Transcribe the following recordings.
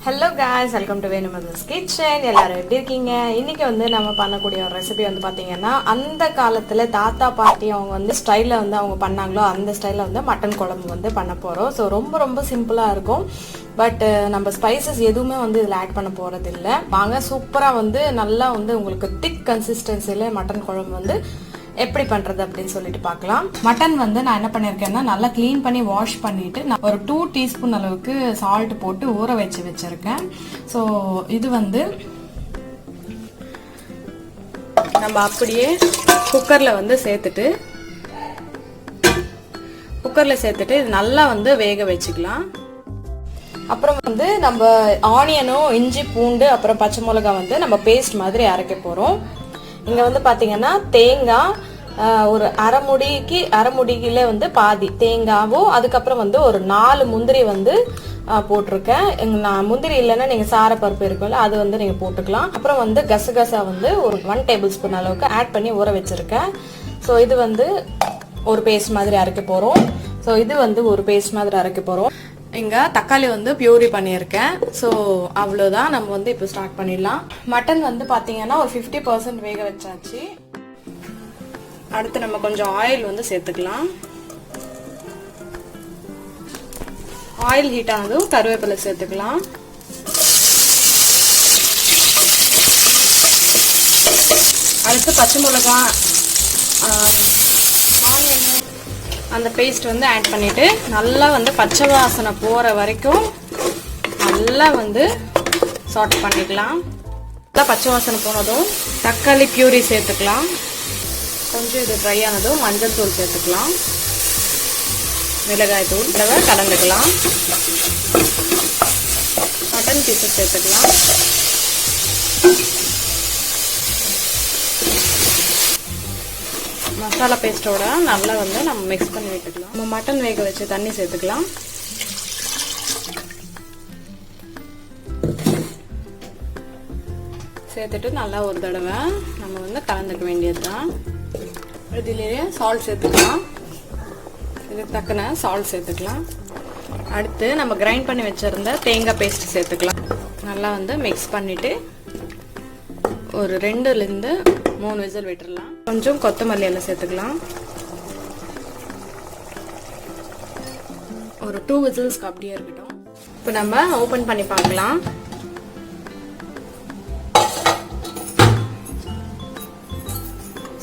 Hello guys, welcome to Venumadhu's Kitchen. எல்லாரும் எப்படி இருக்கீங்க? இன்னைக்கு வந்து நம்ம பண்ணக்கூடிய ஒரு ரெசிபி வந்து பாத்தீங்கன்னா அந்த காலத்துல தாத்தா பாட்டி அவங்க வந்து ஸ்டைல்ல வந்து அவங்க பண்ணாங்களோ அந்த ஸ்டைல்ல வந்து மட்டன் குழம்பு வந்து பண்ண போறோம். சோ ரொம்ப சிம்பிளா இருக்கும். பட் நம்ம ஸ்பைசஸ் எதுவுமே வந்து இதுல ஆட் பண்ண போறது இல்ல. வாங்க சூப்பரா வந்து நல்லா வந்து உங்களுக்கு திக் கன்சிஸ்டன்சில மட்டன் குழம்பு வந்து எப்படி பண்றது அப்படின்னு சொல்லிட்டு பார்க்கலாம். மட்டன் வந்து நான் என்ன பண்ணிருக்கேன்னா நல்லா கிளீன் பண்ணி வாஷ் பண்ணிட்டு நான் ஒரு 2 டீஸ்பூன் அளவுக்கு சால்ட் போட்டு ஊற வச்சிருக்கேன். ஸோ இது வந்து நம்ம அப்படியே குக்கர்ல வந்து சேர்த்துட்டு இது நல்லா வந்து வேக வச்சுக்கலாம். அப்புறம் வந்து நம்ம ஆனியனும் இஞ்சி பூண்டு அப்புறம் பச்சை மிளகாய் வந்து நம்ம பேஸ்ட் மாதிரி அரைக்க போறோம். இங்க வந்து பாத்தீங்கன்னா தேங்காய் ஒரு அரை முடிக்கில வந்து பாதி தேங்காவும் அதுக்கப்புறம் வந்து ஒரு 4 முந்திரி வந்து போட்டிருக்கேன். நான் முந்திரி இல்லைன்னா நீங்க சாரப்பருப்பு இருக்குல்ல அது வந்து நீங்க போட்டுக்கலாம். அப்புறம் வந்து கசகசா வந்து ஒரு 1 டேபிள் ஸ்பூன் அளவுக்கு ஆட் பண்ணி ஊற வச்சிருக்கேன். ஸோ இது வந்து ஒரு பேஸ்ட் மாதிரி அரைக்க போறோம். இங்க தக்காளி வந்து பியூரி பண்ணியிருக்கேன். ஸோ அவ்வளோதான், நம்ம வந்து இப்போ ஸ்டார்ட் பண்ணிடலாம். மட்டன் வந்து பார்த்தீங்கன்னா ஒரு 50% வேக வச்சாச்சு. அடுத்து நம்ம கொஞ்சம் ஆயில் வந்து சேர்த்துக்கலாம். ஆயில் ஹீட் ஆனதும் கருவேப்பிலை சேர்த்துக்கலாம். அடுத்து பச்சை மிளகாய் ஆனியன் அந்த பேஸ்ட் வந்து ஆட் பண்ணிட்டு நல்லா வந்து பச்சை வாசனை போற வரைக்கும் நல்லா வந்து சாட் பண்ணிக்கலாம். நல்லா பச்சை வாசனை போனதும் தக்காளி பியூரி சேர்த்துக்கலாம். கொஞ்சம் இது ட்ரை ஆனதும் மஞ்சள் தூள் சேர்த்துக்கலாம். மிளகாய் தூள் கலந்துக்கலாம். மட்டன் பீஸஸ் சேர்த்துக்கலாம். மசாலா பேஸ்டோட நல்லா வந்து நம்ம மிக்ஸ் பண்ணி விட்டுக்கலாம். நம்ம மட்டன் வேக வச்சு தண்ணி சேர்த்துக்கலாம். சேர்த்துட்டு நல்லா ஒரு தடவை நம்ம வந்து கலந்துக்க வேண்டியதுதான். இதுலேயே சால்ட் சேர்த்துக்கலாம். இதுக்கு தக்கன சால்ட் சேர்த்துக்கலாம். அடுத்து நம்ம கிரைண்ட் பண்ணி வச்சிருந்த தேங்காய் பேஸ்ட் சேர்த்துக்கலாம். நல்லா வந்து மிக்ஸ் பண்ணிட்டு ஒரு 2லிருந்து 3 விசில் விட்டுறலாம். கொஞ்சம் கொத்தமல்லி எல்லாம் சேர்த்துக்கலாம். ஒரு 2 விசில்ஸ்க்கு அப்படியே இருக்கட்டும். இப்போ நம்ம ஓபன் பண்ணி பார்க்கலாம்.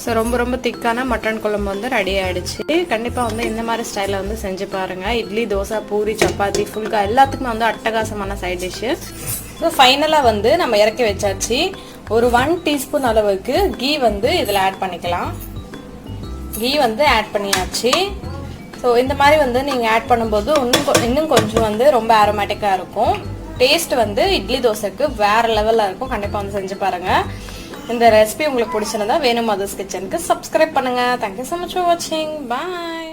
ஸோ ரொம்ப திக்கான மட்டன் குழம்பு வந்து ரெடி ஆயிடுச்சு. கண்டிப்பாக வந்து இந்த மாதிரி ஸ்டைலில் வந்து செஞ்சு பாருங்க. இட்லி, தோசை, பூரி, சப்பாத்தி, ஃபுல்கா எல்லாத்துக்குமே வந்து அட்டகாசமான சைட் டிஷ்ஷு. ஸோ ஃபைனலாக வந்து நம்ம இறக்கி வச்சாச்சு. ஒரு 1 டீஸ்பூன் அளவுக்கு கீ வந்து இதில் ஆட் பண்ணிக்கலாம். கீ வந்து ஆட் பண்ணியாச்சு. ஸோ இந்த மாதிரி வந்து நீங்கள் ஆட் பண்ணும்போது இன்னும் கொஞ்சம் வந்து ரொம்ப ஆரோமேட்டிக்காக இருக்கும். டேஸ்ட் வந்து இட்லி தோசைக்கு வேற லெவலில் இருக்கும். கண்டிப்பாக வந்து செஞ்சு பாருங்கள். இந்த ரெசிபி உங்களுக்கு பிடிச்சிருந்தா வேணுமாதுஸ் கிச்சனுக்கு சப்ஸ்கிரைப் பண்ணுங்க. தேங்க்யூ ஸோ மச் ஃபார் வாட்சிங். பாய்.